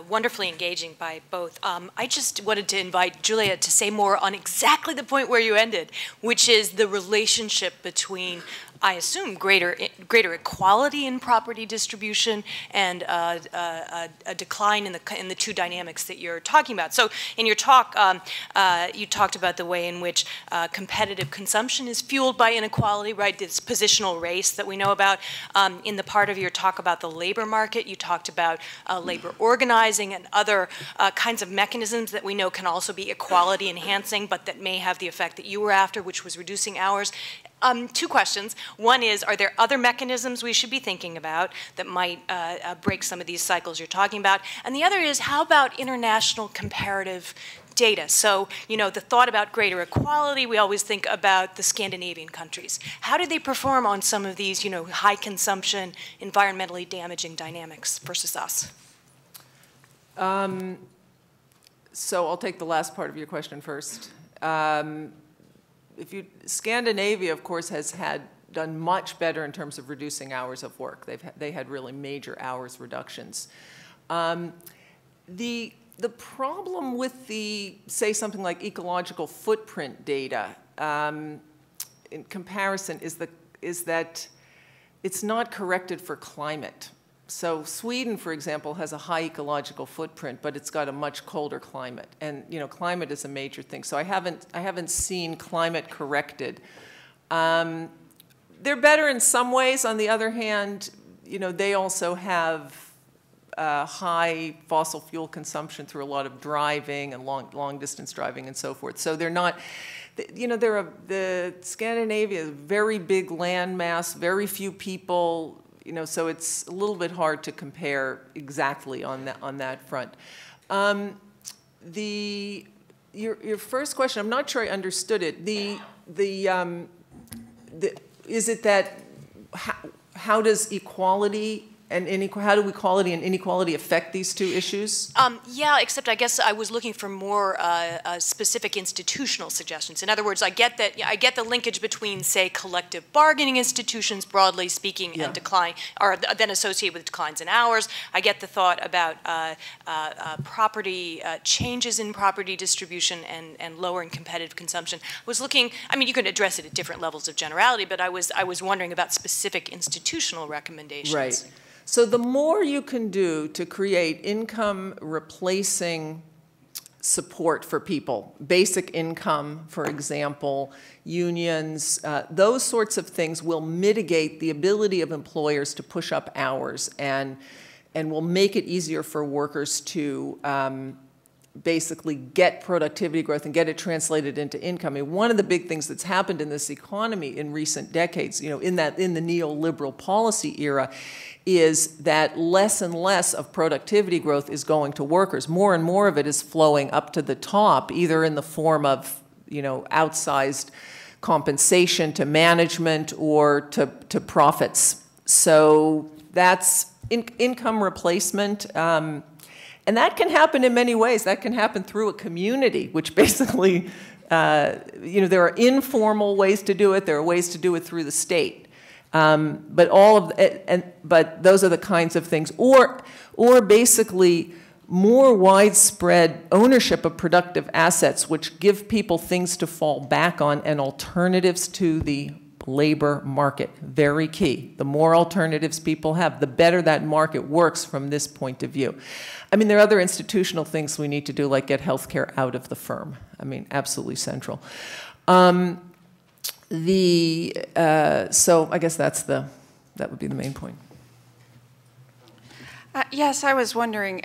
wonderfully engaging by both. I just wanted to invite Juliet to say more on exactly the point where you ended, which is the relationship between, I assume, greater equality in property distribution and a decline in the two dynamics that you're talking about. So in your talk, you talked about the way in which competitive consumption is fueled by inequality, right? This positional race that we know about. In the part of your talk about the labor market, you talked about labor organizing and other kinds of mechanisms that we know can also be equality enhancing, but that may have the effect that you were after, which was reducing hours. Two questions. One is, are there other mechanisms we should be thinking about that might break some of these cycles you're talking about? And the other is, how about international comparative data? So, you know, the thought about greater equality, we always think about the Scandinavian countries. How did they perform on some of these, you know, high consumption, environmentally damaging dynamics versus us? So I'll take the last part of your question first. Scandinavia, of course, has done much better in terms of reducing hours of work. They had really major hours reductions. The problem with say something like ecological footprint data in comparison is that it's not corrected for climate. So Sweden, for example, has a high ecological footprint, but it's got a much colder climate, and you know, climate is a major thing. So I haven't seen climate corrected. They're better in some ways. On the other hand, you know, they also have high fossil fuel consumption through a lot of driving and long distance driving and so forth. So they're not. You know, the Scandinavia is a very big land mass, very few people. You know, so it's a little bit hard to compare exactly on that front. Your first question, I'm not sure I understood it. Is it that how does equality and how do equality and inequality affect these two issues? Yeah, except I guess I was looking for more specific institutional suggestions. In other words, I get the linkage between, say, collective bargaining institutions, broadly speaking, and decline, or then associated with declines in hours. I get the thought about property changes in property distribution and lowering competitive consumption. I was looking. I mean, you could address it at different levels of generality, but I was wondering about specific institutional recommendations. Right. So the more you can do to create income replacing support for people, basic income, for example, unions, those sorts of things will mitigate the ability of employers to push up hours and will make it easier for workers to basically get productivity growth and get it translated into income. I mean, one of the big things that's happened in this economy in recent decades, you know, in the neoliberal policy era, is that less and less of productivity growth is going to workers. More and more of it is flowing up to the top, either in the form of, you know, outsized compensation to management or to profits. So that's income replacement. And that can happen in many ways. That can happen through a community, which basically, you know, there are informal ways to do it. There are ways to do it through the state. But those are the kinds of things, or basically more widespread ownership of productive assets, which give people things to fall back on and alternatives to the labor market. Very key. The more alternatives people have, the better that market works from this point of view. I mean, there are other institutional things we need to do, like get healthcare out of the firm. I mean, absolutely central. So I guess that would be the main point. Yes, I was wondering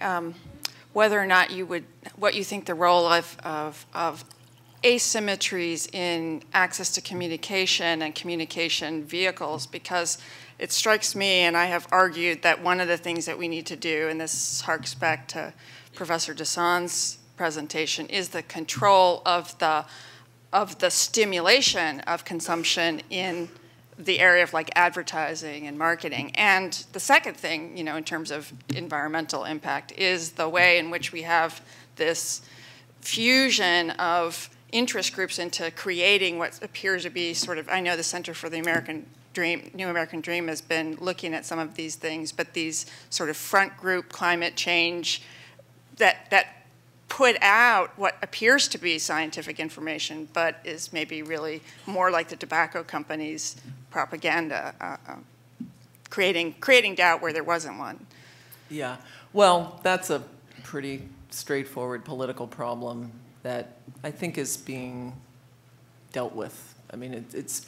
whether or not what you think the role of asymmetries in access to communication and communication vehicles, because it strikes me, and I have argued that one of the things that we need to do, and this harks back to Professor Dassan's presentation, is the control of the stimulation of consumption in the area of like advertising and marketing. And the second thing, you know, in terms of environmental impact, is the way in which we have this fusion of interest groups into creating what appears to be sort of, I know the Center for the American New American Dream has been looking at some of these things, but these sort of front group climate change that put out what appears to be scientific information, but is maybe really more like the tobacco companies' propaganda, creating doubt where there wasn't one. Yeah, well, that's a pretty straightforward political problem that I think is being dealt with. I mean, it's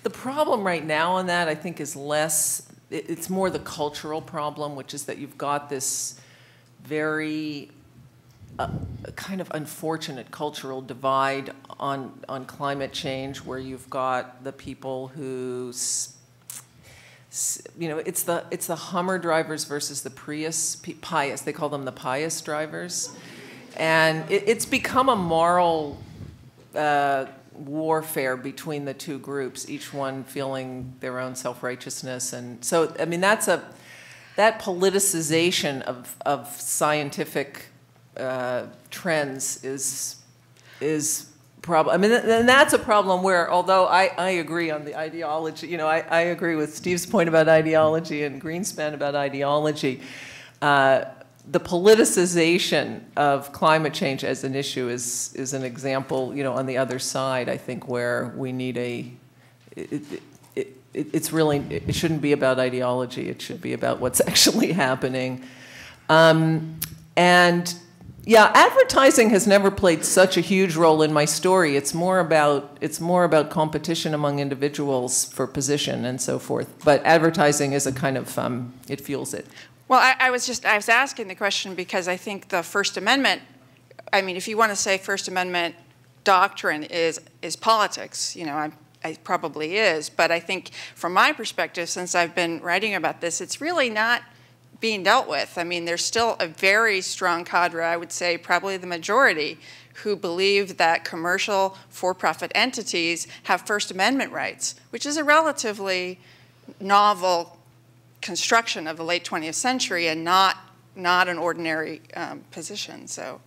the problem right now on that, I think, is less, it's more the cultural problem, which is that you've got this very kind of unfortunate cultural divide on climate change, where you've got the people who, you know, it's the Hummer drivers versus the Prius, pious, they call them the pious drivers. And it's become a moral warfare between the two groups, each one feeling their own self-righteousness. And so, I mean, that politicization of scientific trends is problem. I mean, and that's a problem where, although I agree on the ideology, you know, I agree with Steve's point about ideology and Greenspan about ideology. The politicization of climate change as an issue is an example, you know, on the other side, I think, where we need it shouldn't be about ideology. It should be about what's actually happening. And yeah, advertising has never played such a huge role in my story. It's more about competition among individuals for position and so forth. But advertising is a kind of it fuels it. Well, I was asking the question because I think the First Amendment, I mean, if you want to say First Amendment doctrine is politics, you know, it probably is. But I think from my perspective, since I've been writing about this, it's really not being dealt with. I mean, there's still a very strong cadre, I would say probably the majority, who believe that commercial for-profit entities have First Amendment rights, which is a relatively novel construction of the late 20th century and not an ordinary position. So